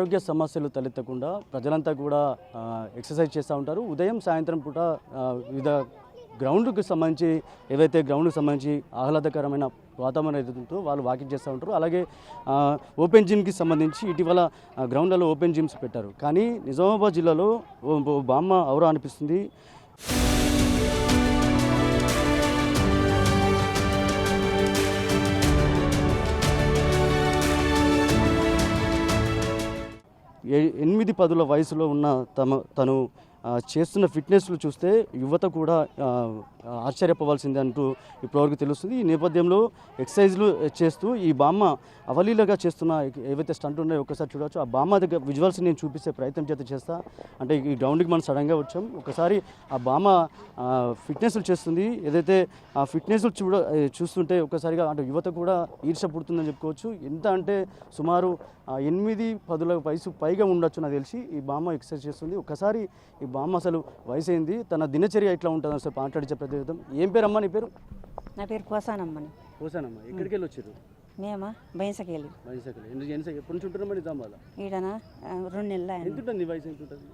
ఆరోగ్య సమస్యలు తలెత్తకుండా ప్రజలంతా కూడా ఎక్సర్సైజ్ చేస్తూ ఉంటారు. ఉదయం సాయంత్రం పూట వివిధ గ్రౌండ్కి సంబంధించి ఏవైతే గ్రౌండ్కి సంబంధించి ఆహ్లాదకరమైన వాతావరణం ఏదైతుందో వాళ్ళు వాకింగ్ చేస్తూ ఉంటారు. అలాగే ఓపెన్ జిమ్కి సంబంధించి ఇటీవల గ్రౌండ్లలో ఓపెన్ జిమ్స్ పెట్టారు. కానీ నిజామాబాద్ జిల్లాలో బామ్మ ఔరా అనిపిస్తుంది. ఎనిమిది 10 వయసులో ఉన్న తను చేస్తున్న ఫిట్నెస్లు చూస్తే యువత కూడా ఆశ్చర్యపోవాల్సిందే అంటూ ఇప్పటివరకు తెలుస్తుంది. ఈ నేపథ్యంలో ఎక్సర్సైజ్లు చేస్తూ ఈ బామ్మ అవలీలగా చేస్తున్న ఏవైతే స్టంట్ ఉన్నాయో ఒక్కసారి చూడవచ్చు. ఆ బామ్మ దగ్గర విజువల్స్ నేను చూపిస్తే ప్రయత్నం చేస్తా. అంటే ఈ గ్రౌండ్కి మనం సడన్గా వచ్చాం. ఒకసారి ఆ బామ్మ ఫిట్నెస్లు చేస్తుంది. ఏదైతే ఆ ఫిట్నెస్లు చూస్తుంటే ఒక్కసారిగా అంటే యువత కూడా ఈర్ష పుడుతుందని చెప్పుకోవచ్చు. ఎంత అంటే సుమారు 8-10 వయసు పైగా ఉండొచ్చు నాకు తెలిసి ఈ బామ్మ ఎక్సర్సైజ్ చేస్తుంది. ఒకసారి ఈ బామ్మ అసలు వయసు అయింది, తన దినచర్య ఎట్లా ఉంటుంది అసలు మాట్లాడించే ప్రతివిధం. ఏం పేరమ్మా నీ పేరు? నా పేరు కోసానమ్మని. కోసానమ్మ. ఎక్కడికి వెళ్ళి వచ్చారు? మేమా బైన్సకి వెళ్ళి. ఎప్పటి నుంచి ఉంటున్నామా నిజామాబాద్? ఈడనా 2 నెలలు. ఎంత ఉంటుంది వయసు? ఎంత ఉంటుంది?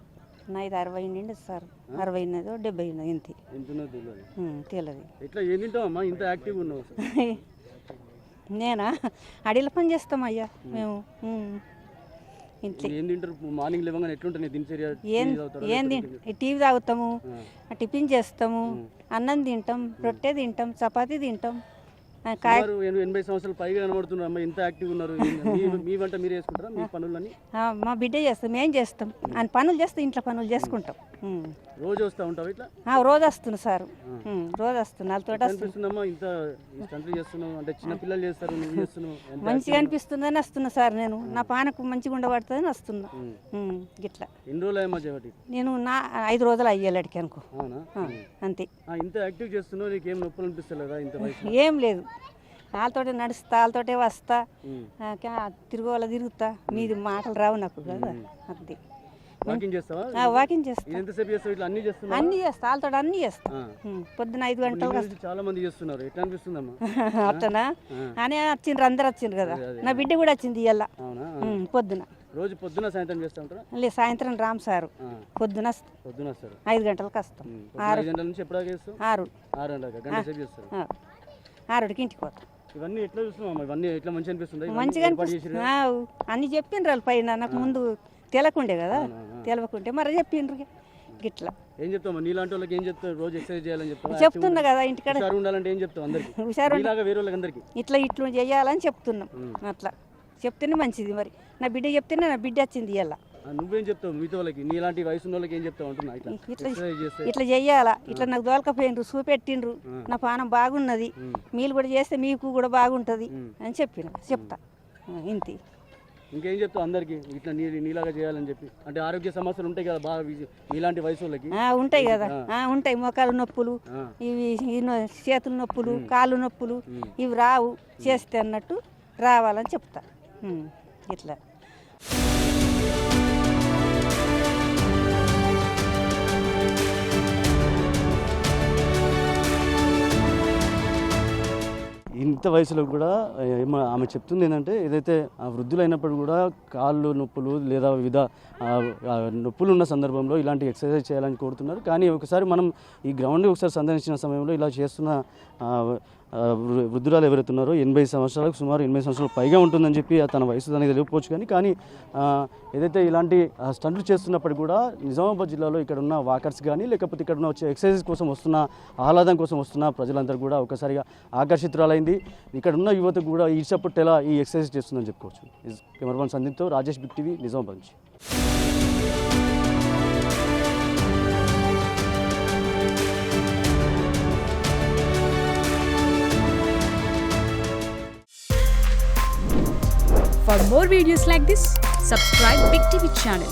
నాది 60 నిండి సార్. 60 ఉన్నదో 70 ఉన్నది. ఇంత తెలియదు. ఎట్లా ఏం తింటావమ్మా ఇంత యాక్టివ్ ఉన్నావు? నేనా అడిల పని చేస్తామయ్యా మేము. ఇంట్లో ఏం తింటారు? మార్నింగ్ లేవగానే ఎట్లుంటుంది దినచర్య? ఏం టీవీ తాగుతాము, టిఫిన్ చేస్తాము, అన్నం తింటాం, రొట్టె తింటాం, చపాతీ తింటాం. 80 సంవత్సరాలు పైగా కనబడుతున్నారు అమ్మ. ఇంత యాక్టివ్ ఉన్నారు. మీ వంట మీరు చేసుకుంటారా? మీ పనులని మా బిడ్డ చేస్తాం, మేము చేస్తాం. ఆయన పనులు చేస్తే ఇంట్లో పనులు చేసుకుంటాం. రోజు వస్తూ ఉంటావు ఇట్లా? రోజు వస్తున్నా సార్, రోజు వస్తున్నా. వాళ్ళతో అనిపిస్తుందమ్మా ఇంత స్టంట్లు చేస్తున్నావు అంటే చిన్న పిల్లలు చేస్తారు, నువ్వు చేస్తున్నావు. మంచిగా అనిపిస్తుందని వస్తున్నా సార్. నేను నా పానకు మంచిగా ఉండబడుతుందని వస్తున్నా. గిట్లా ఎన్ని రోజులు అయ్యా చేయబట్టి? నేను 5 రోజులు అయ్యేలాడికి అనుకో. అంతే. ఇంత యాక్టివ్ చేస్తున్నావు, నీకు ఏం నొప్పులు అనిపిస్తలేదా ఇంత వయసు? ఏం లేదు, వాళ్ళతోటే నడుస్తా, వాళ్ళతోటే వస్తా, తిరుగుతా. మీది మాటలు రావు నాకు కదా. అంతే. వాకింగ్ చేస్తావా? వాకింగ్ చేస్తా. ఎంతసేపు చేస్తావు ఇట్లా? అన్ని చేస్తా. వాళ్ళతో అన్ని చేస్తా. పొద్దున 5 గంటలకు చాలా మంది చేస్తున్నారు. ఎట్లా అనిపిస్తుందమ్మా? అట్లనా అని వచ్చిండ్రు, అందరు వచ్చిండ్రు కదా. నా బిడ్డ కూడా వచ్చింది ఇవాళ పొద్దున. రోజు పొద్దున సాయంత్రం చేస్తా ఉంటారా? లేదు, సాయంత్రం రామ్ సారు. పొద్దున 5 గంటలకు వస్తాం. 6 గంటల నుంచి ఎప్పుడు చేస్తాం? 6 గంటల సేపు చేస్తారు. 6కి ఇంటికి పోతాం. ఇవన్నీ ఎట్లా చూస్తున్నావు? ఇవన్నీ ఎట్లా మంచిగా అనిపిస్తుంది? మంచిగా అనిపిస్తుంది. అన్ని చెప్పిండ్రు వాళ్ళు పైన. నాకు ముందు తెలకుండే కదా, తెలవకుంటే మరి చెప్పిండ్రు గిట్లా. ఏం చెప్తావు నీలాంటి వాళ్ళకి? ఏం చెప్తావు? రోజు ఎక్సర్సైజ్ చేయాలని చెప్తావు? చెప్తున్నా కదా. ఇంటికాడ ఉండాలంటే ఏం చెప్తావు అందరికి? వేరే వాళ్ళకి అందరికి ఇట్లా చేయాలని చెప్తున్నాం. అట్లా చెప్తేనే మంచిది. మరి నా బిడ్డ చెప్తేనే నా బిడ్డ వచ్చింది ఇలా. నువ్వేం చెప్తావు మిగతా వాళ్ళకి? నీలాంటి వయసు ఉన్న వాళ్ళకి ఏం చెప్తావు అంటున్నా? ఇట్లా చెయ్యాలా, ఇట్లా నాకు దోలకపోయినరు, చూపెట్టిండ్రు, నా పానం బాగున్నది, మీరు కూడా చేస్తే మీకు కూడా బాగుంటుంది అని చెప్తా. ఇంతే. ఇంకేం చెప్తావు అందరికి ఇట్లా నీలాగా చేయాలని చెప్పి? అంటే ఆరోగ్య సమస్యలు ఉంటాయి కదా బాగా నీలాంటి వయసు వాళ్ళకి? ఉంటాయి కదా, ఉంటాయి. మోకాలు నొప్పులు, ఇవి చేతుల నొప్పులు, కాళ్ళు నొప్పులు, ఇవి రావు చేస్తే అన్నట్టు రావాలని చెప్తా. ఇట్లా ఇంత వయసులో కూడా ఆమె చెప్తుంది ఏంటంటే ఏదైతే వృద్ధులైనప్పుడు కూడా కాళ్ళు నొప్పులు లేదా వివిధ నొప్పులు ఉన్న సందర్భంలో ఇలాంటి ఎక్సర్సైజ్ చేయాలని కోరుతున్నారు. కానీ ఒకసారి మనం ఈ గ్రౌండ్ని ఒకసారి సందర్శించిన సమయంలో ఇలా చేస్తున్న వృద్ధురాలు ఎవరైతే ఉన్నారో 80 సంవత్సరాలకు సుమారు 80 సంవత్సరాలు పైగా ఉంటుందని చెప్పి తన వయసు దానికి తెలియకపోవచ్చు. కానీ ఏదైతే ఇలాంటి స్టంట్లు చేస్తున్నప్పటికీ కూడా నిజామాబాద్ జిల్లాలో ఇక్కడ ఉన్న వాకర్స్ కానీ లేకపోతే ఇక్కడ ఉన్న వచ్చే ఎక్సర్సైజ్ కోసం వస్తున్న ఆహ్లాదం కోసం వస్తున్న ప్రజలందరూ కూడా ఒకసారిగా ఆకర్షితురాలైంది. ఇక్కడ ఉన్న యువత కూడా ఈర్షపుట్టేలా ఈ ఎక్సర్సైజ్ చేస్తుందని చెప్పుకోవచ్చు. కెమెరామన్ సందీప్తో రాజేష్, బిగ్ టీవీ, నిజామాబాద్ నుంచి. For more videos like this, subscribe Big TV channel.